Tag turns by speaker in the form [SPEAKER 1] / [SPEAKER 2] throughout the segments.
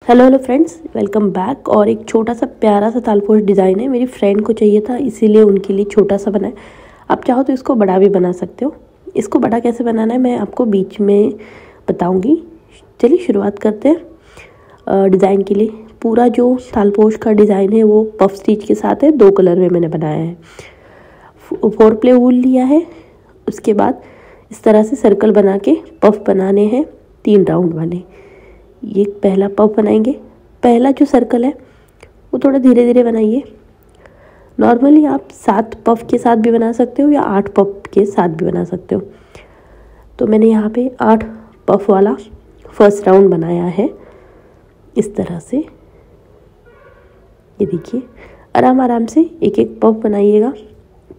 [SPEAKER 1] Hello friends, welcome back. और एक छोटा सा प्यारा सा तालपोश डिज़ाइन है, मेरी फ्रेंड को चाहिए था इसीलिए उनके लिए छोटा सा बनाए। आप चाहो तो इसको बड़ा भी बना सकते हो। इसको बड़ा कैसे बनाना है मैं आपको बीच में बताऊंगी। चलिए शुरुआत करते हैं। डिज़ाइन के लिए पूरा जो तालपोश का डिज़ाइन है वो पफ स्टिच के साथ है, 2 कलर में मैंने बनाया है। 4 प्ले वूल लिया है। उसके बाद इस तरह से सर्कल बना के पफ बनाने हैं 3 राउंड वाले। ये पहला पफ बनाएंगे। पहला जो सर्कल है वो थोड़ा धीरे धीरे बनाइए। नॉर्मली आप 7 पफ के साथ भी बना सकते हो या 8 पफ के साथ भी बना सकते हो। तो मैंने यहाँ पे 8 पफ वाला फर्स्ट राउंड बनाया है इस तरह से। ये देखिए, आराम आराम से एक एक पफ बनाइएगा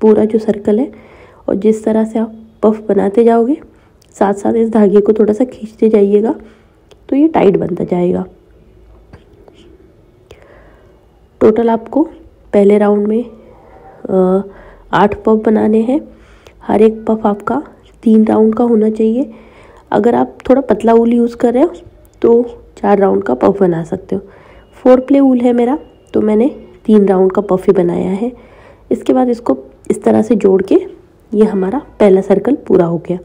[SPEAKER 1] पूरा जो सर्कल है। और जिस तरह से आप पफ बनाते जाओगे साथ साथ इस धागे को थोड़ा सा खींचते जाइएगा तो ये टाइट बनता जाएगा। टोटल आपको पहले राउंड में 8 पफ बनाने हैं। हर एक पफ आपका 3 राउंड का होना चाहिए। अगर आप थोड़ा पतला ऊल यूज़ कर रहे हो तो 4 राउंड का पफ बना सकते हो। 4 प्ले ऊल है मेरा तो मैंने 3 राउंड का पफ ही बनाया है। इसके बाद इसको इस तरह से जोड़ के ये हमारा पहला सर्कल पूरा हो गया।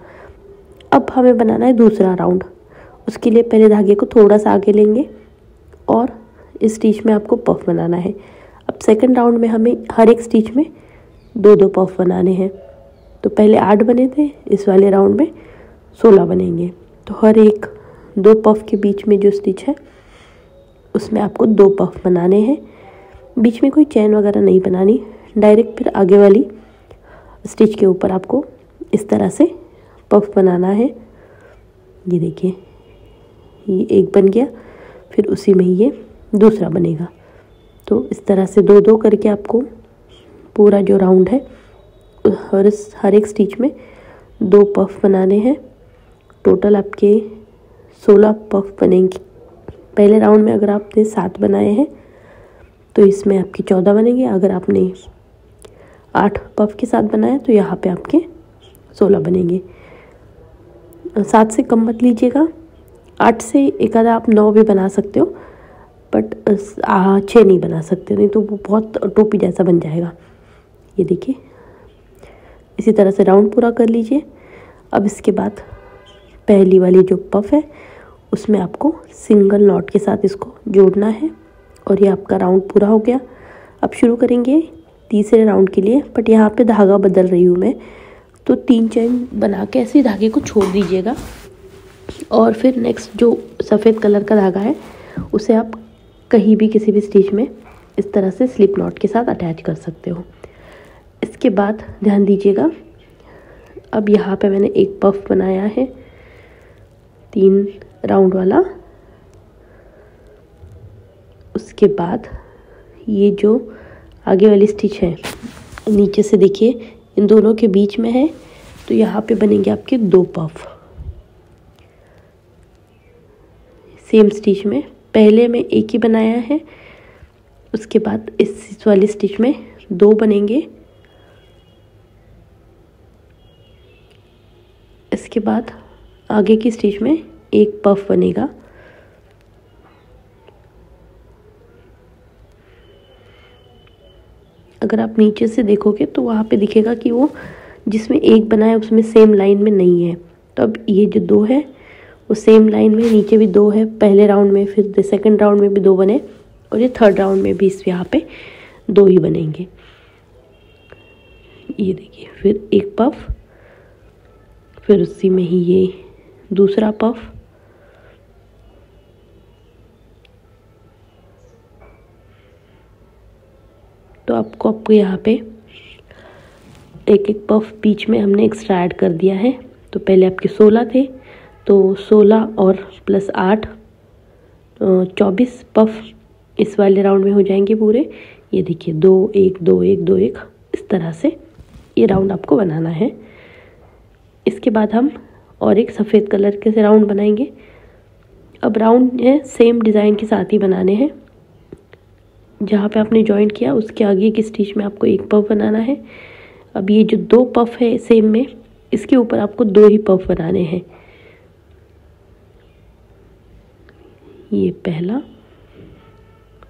[SPEAKER 1] अब हमें बनाना है दूसरा राउंड। उसके लिए पहले धागे को थोड़ा सा आगे लेंगे और इस स्टिच में आपको पफ बनाना है। अब सेकंड राउंड में हमें हर एक स्टिच में 2-2 पफ बनाने हैं। तो पहले 8 बने थे, इस वाले राउंड में 16 बनेंगे। तो हर एक 2 पफ के बीच में जो स्टिच है उसमें आपको 2 पफ बनाने हैं। बीच में कोई चैन वगैरह नहीं बनानी, डायरेक्ट फिर आगे वाली स्टिच के ऊपर आपको इस तरह से पफ बनाना है। ये देखिए, ये एक बन गया, फिर उसी में ही ये दूसरा बनेगा। तो इस तरह से 2-2 करके आपको पूरा जो राउंड है हर एक स्टिच में 2 पफ बनाने हैं। टोटल आपके 16 पफ बनेंगे। पहले राउंड में अगर आपने 7 बनाए हैं तो इसमें आपके 14 बनेंगे। अगर आपने 8 पफ के साथ बनाया तो यहाँ पे आपके 16 बनेंगे। 7 से कम मत लीजिएगा। 8 से एक आधा आप 9 भी बना सकते हो, बट 6 नहीं बना सकते, नहीं तो वो बहुत टोपी जैसा बन जाएगा। ये देखिए, इसी तरह से राउंड पूरा कर लीजिए। अब इसके बाद पहली वाली जो पफ है उसमें आपको सिंगल नॉट के साथ इसको जोड़ना है और ये आपका राउंड पूरा हो गया। अब शुरू करेंगे तीसरे राउंड के लिए, बट यहाँ पे धागा बदल रही हूँ मैं, तो 3 चेन बना के ऐसे धागे को छोड़ दीजिएगा और फिर नेक्स्ट जो सफ़ेद कलर का धागा है उसे आप कहीं भी किसी भी स्टिच में इस तरह से स्लिप नॉट के साथ अटैच कर सकते हो। इसके बाद ध्यान दीजिएगा, अब यहाँ पे मैंने एक पफ बनाया है 3 राउंड वाला। उसके बाद ये जो आगे वाली स्टिच है नीचे से देखिए इन दोनों के बीच में है, तो यहाँ पे बनेंगे आपके 2 पफ सेम स्टिच में। पहले में एक ही बनाया है, उसके बाद इस वाली स्टिच में 2 बनेंगे। इसके बाद आगे की स्टिच में 1 पफ बनेगा। अगर आप नीचे से देखोगे तो वहाँ पे दिखेगा कि वो जिसमें 1 बना है उसमें सेम लाइन में नहीं है। तो अब ये जो 2 है वो सेम लाइन में, नीचे भी 2 है पहले राउंड में, फिर सेकंड राउंड में भी 2 बने और ये थर्ड राउंड में भी इस यहाँ पे 2 ही बनेंगे। ये देखिए, फिर 1 पफ, फिर उसी में ही ये दूसरा पफ, तो आपको यहाँ पे एक एक पफ बीच में हमने एक्स्ट्रा ऐड कर दिया है। तो पहले आपके 16 थे, तो 16 और प्लस 8 24 पफ इस वाले राउंड में हो जाएंगे पूरे। ये देखिए 2 1 2 1 2 1 इस तरह से ये राउंड आपको बनाना है। इसके बाद हम और एक सफ़ेद कलर के से राउंड बनाएंगे। अब राउंड है सेम डिज़ाइन के साथ ही बनाने हैं। जहाँ पे आपने जॉइंट किया उसके आगे की स्टिच में आपको 1 पफ बनाना है। अब ये जो 2 पफ है सेम में, इसके ऊपर आपको 2 ही पफ बनाने हैं। ये पहला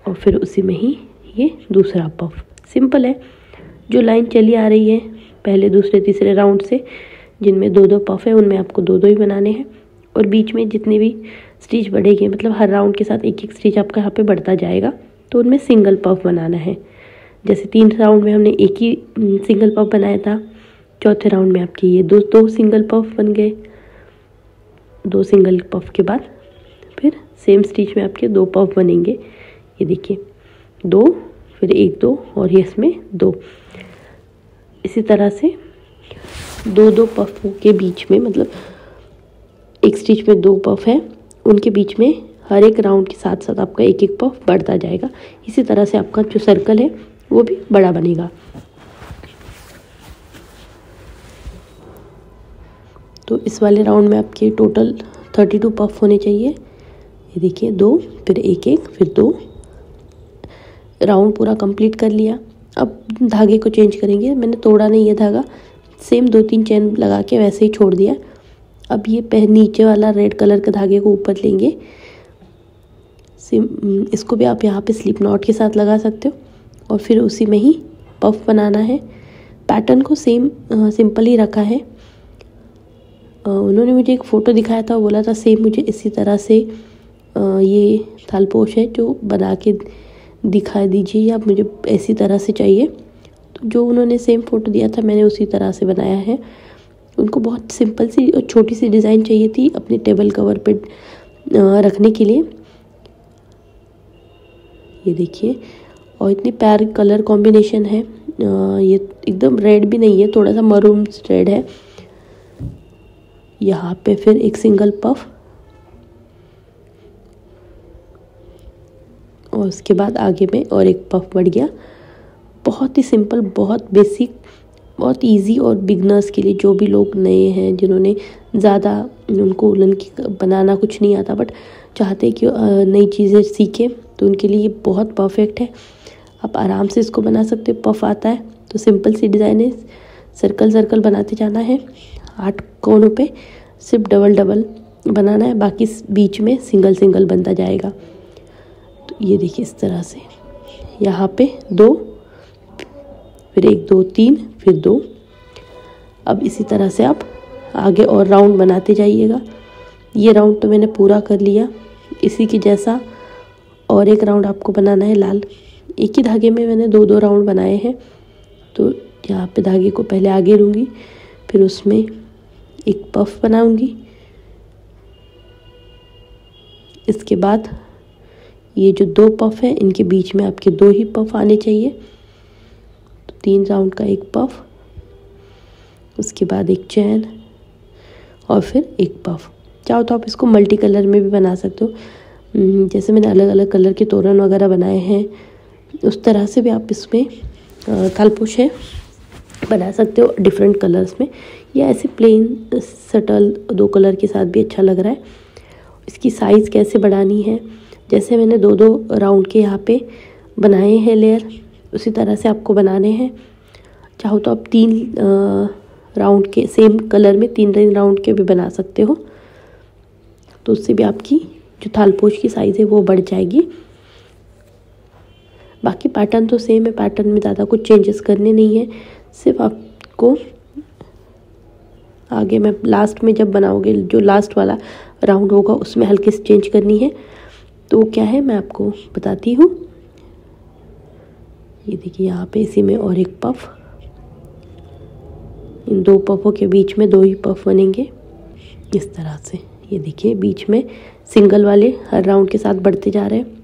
[SPEAKER 1] और फिर उसी में ही ये दूसरा पफ। सिंपल है। जो लाइन चली आ रही है पहले दूसरे तीसरे राउंड से, जिनमें 2-2 पफ है, उनमें आपको 2-2 ही बनाने हैं। और बीच में जितनी भी स्टिच बढ़ेगी, मतलब हर राउंड के साथ एक एक स्टिच आपका यहाँ पे बढ़ता जाएगा, तो उनमें सिंगल पफ बनाना है। जैसे 3 राउंड में हमने एक ही सिंगल पफ बनाया था, चौथे राउंड में आपके ये दो सिंगल पफ बन गए। 2 सिंगल पफ के बाद फिर सेम स्टिच में आपके 2 पफ बनेंगे। ये देखिए 2, फिर 1-2 और ये इसमें 2। इसी तरह से 2-2 पफों के बीच में, मतलब एक स्टिच में 2 पफ है, उनके बीच में हर एक राउंड के साथ साथ आपका एक एक पफ बढ़ता जाएगा। इसी तरह से आपका जो सर्कल है वो भी बड़ा बनेगा। तो इस वाले राउंड में आपके टोटल 32 पफ होने चाहिए। ये देखिए 2, फिर 1-1, फिर 2। राउंड पूरा कंप्लीट कर लिया। अब धागे को चेंज करेंगे। मैंने तोड़ा नहीं है धागा, सेम 2-3 चेन लगा के वैसे ही छोड़ दिया। अब ये नीचे वाला रेड कलर के धागे को ऊपर लेंगे। इसको भी आप यहाँ पे स्लिप नॉट के साथ लगा सकते हो और फिर उसी में ही पफ बनाना है। पैटर्न को सिंपल ही रखा है। उन्होंने मुझे एक फ़ोटो दिखाया था, बोला था सेम मुझे इसी तरह से ये थालपोश है जो बना के दिखा दीजिए, या मुझे ऐसी तरह से चाहिए। तो जो उन्होंने सेम फ़ोटो दिया था मैंने उसी तरह से बनाया है। उनको बहुत सिंपल सी और छोटी सी डिज़ाइन चाहिए थी अपने टेबल कवर पे रखने के लिए। ये देखिए, और इतनी प्यारी कलर कॉम्बिनेशन है। ये एकदम रेड भी नहीं है, थोड़ा सा मरून रेड है। यहाँ पे फिर एक सिंगल पफ और उसके बाद आगे में और एक पफ बढ़ गया। बहुत ही सिंपल, बहुत बेसिक, बहुत इजी। और बिगनर्स के लिए, जो भी लोग नए हैं, जिन्होंने ज़्यादा, उनको उलन की बनाना कुछ नहीं आता बट चाहते कि नई चीज़ें सीखें, तो उनके लिए ये बहुत परफेक्ट है। आप आराम से इसको बना सकते हो। पफ आता है तो सिंपल सी डिज़ाइन है, सर्कल सर्कल बनाते जाना है। 8 कोनों पे सिर्फ डबल डबल बनाना है, बाकी बीच में सिंगल सिंगल बनता जाएगा। तो ये देखिए इस तरह से यहाँ पे 2, फिर 1 2 3, फिर 2। अब इसी तरह से आप आगे और राउंड बनाते जाइएगा। ये राउंड तो मैंने पूरा कर लिया। इसी के जैसा और एक राउंड आपको बनाना है लाल। एक ही धागे में मैंने 2-2 राउंड बनाए हैं। तो यहाँ पे धागे को पहले आगे लूँगी, फिर उसमें एक पफ बनाऊंगी। इसके बाद ये जो 2 पफ है, इनके बीच में आपके 2 ही पफ आने चाहिए। तो 3 राउंड का एक पफ, उसके बाद एक चैन और फिर एक पफ। चाहो तो आप इसको मल्टी कलर में भी बना सकते हो। जैसे मैंने अलग अलग कलर के तोरण वगैरह बनाए हैं, उस तरह से भी आप इसमें थालपोश है बना सकते हो डिफरेंट कलर्स में, या ऐसे प्लेन सटल 2 कलर के साथ भी अच्छा लग रहा है। इसकी साइज़ कैसे बढ़ानी है, जैसे मैंने 2-2 राउंड के यहाँ पे बनाए हैं लेयर, उसी तरह से आपको बनाने हैं। चाहो तो आप 3 राउंड के सेम कलर में 3 राउंड के भी बना सकते हो, तो उससे भी आपकी जो थालपोश की साइज़ है वो बढ़ जाएगी। बाकी पैटर्न तो सेम है, पैटर्न में ज़्यादा कुछ चेंजेस करने नहीं है। सिर्फ आपको आगे में लास्ट में जब बनाओगे, जो लास्ट वाला राउंड होगा उसमें हल्के से चेंज करनी है। तो क्या है मैं आपको बताती हूँ। ये देखिए यहाँ पे इसी में और एक पफ, इन 2 पफों के बीच में 2 ही पफ बनेंगे इस तरह से। ये देखिए बीच में सिंगल वाले हर राउंड के साथ बढ़ते जा रहे हैं।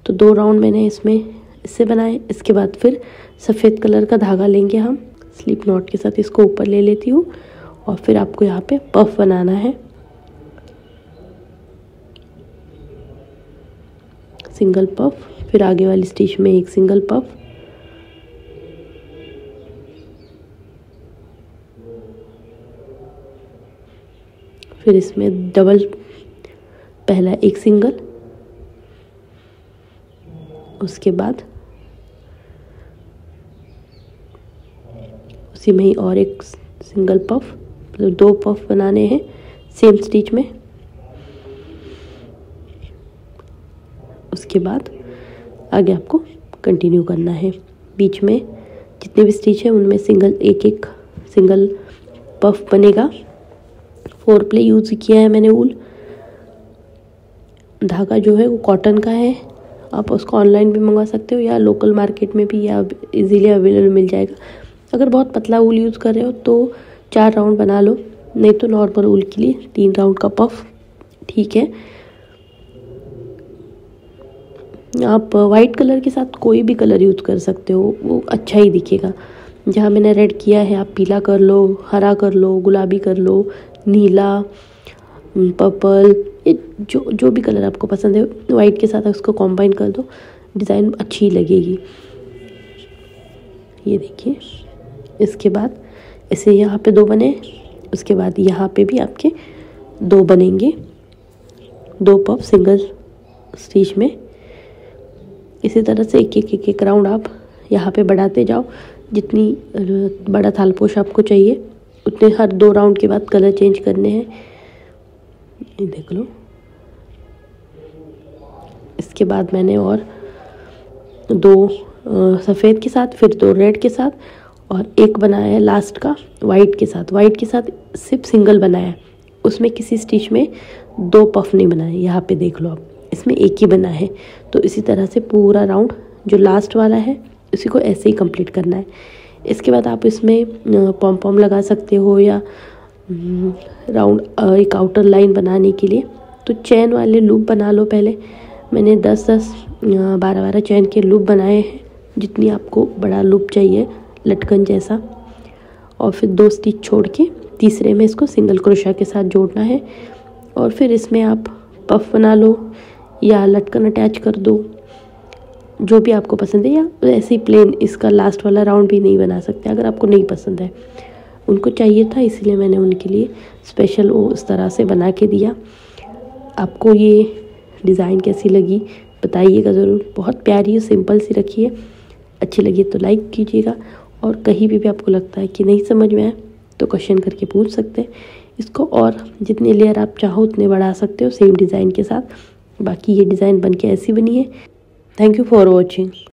[SPEAKER 1] तो 2 राउंड मैंने इससे बनाए। इसके बाद फिर सफ़ेद कलर का धागा लेंगे हम, स्लिप नॉट के साथ इसको ऊपर ले लेती हूँ और फिर आपको यहाँ पे पफ बनाना है। सिंगल पफ, फिर आगे वाली स्टिच में एक सिंगल पफ, फिर इसमें डबल, पहला एक सिंगल, उसके बाद उसी में ही और एक सिंगल पफ, मतलब 2 पफ बनाने हैं सेम स्टिच में। उसके बाद आगे आपको कंटिन्यू करना है। बीच में जितने भी स्टिच है उनमें सिंगल एक सिंगल पफ बनेगा। 4 प्ले यूज़ किया है मैंने वूल। धागा जो है वो कॉटन का है, आप उसको ऑनलाइन भी मंगवा सकते हो या लोकल मार्केट में भी या इजीली अवेलेबल मिल जाएगा। अगर बहुत पतला वूल यूज़ कर रहे हो तो 4 राउंड बना लो, नहीं तो नॉर्मल वूल के लिए 3 राउंड का पफ ठीक है। आप वाइट कलर के साथ कोई भी कलर यूज़ कर सकते हो, वो अच्छा ही दिखेगा। जहाँ मैंने रेड किया है आप पीला कर लो, हरा कर लो, गुलाबी कर लो, नीला, पर्पल, ये जो भी कलर आपको पसंद है वाइट के साथ उसको कॉम्बाइन कर दो, डिज़ाइन अच्छी लगेगी। ये देखिए, इसके बाद ऐसे यहाँ पे 2 बने, उसके बाद यहाँ पे भी आपके 2 बनेंगे, 2 पफ सिंगल स्टिच में। इसी तरह से एक राउंड आप यहाँ पे बढ़ाते जाओ। जितनी बड़ा थालपोश आपको चाहिए उतने हर 2 राउंड के बाद कलर चेंज करने हैं। ये देख लो। इसके बाद मैंने और 2 सफ़ेद के साथ, फिर 2 रेड के साथ और एक बनाया है लास्ट का वाइट के साथ। वाइट के साथ सिर्फ सिंगल बनाया है, उसमें किसी स्टिच में 2 पफ नहीं बनाए। यहाँ पे देख लो आप, इसमें एक ही बना है। तो इसी तरह से पूरा राउंड जो लास्ट वाला है उसी को ऐसे ही कंप्लीट करना है। इसके बाद आप इसमें पॉम पॉम लगा सकते हो या राउंड एक आउटर लाइन बनाने के लिए तो चैन वाले लूप बना लो। पहले मैंने 10-10 12-12 चैन के लूप बनाए हैं, जितनी आपको बड़ा लूप चाहिए लटकन जैसा। और फिर 2 स्टिच छोड़ के तीसरे में इसको सिंगल क्रोशा के साथ जोड़ना है। और फिर इसमें आप पफ बना लो या लटकन अटैच कर दो, जो भी आपको पसंद है, या ऐसे ही प्लेन इसका लास्ट वाला राउंड भी नहीं बना सकते अगर आपको नहीं पसंद है। उनको चाहिए था इसलिए मैंने उनके लिए स्पेशल वो इस तरह से बना के दिया। आपको ये डिज़ाइन कैसी लगी बताइएगा ज़रूर। बहुत प्यारी है, सिंपल सी रखी है। अच्छी लगी तो लाइक कीजिएगा, और कहीं भी आपको लगता है कि नहीं समझ में आए तो क्वेश्चन करके पूछ सकते हैं इसको। और जितने लेयर आप चाहो उतने बढ़ा सकते हो सेम डिज़ाइन के साथ। बाकी ये डिज़ाइन बन के ऐसी बनी है। Thank you for watching.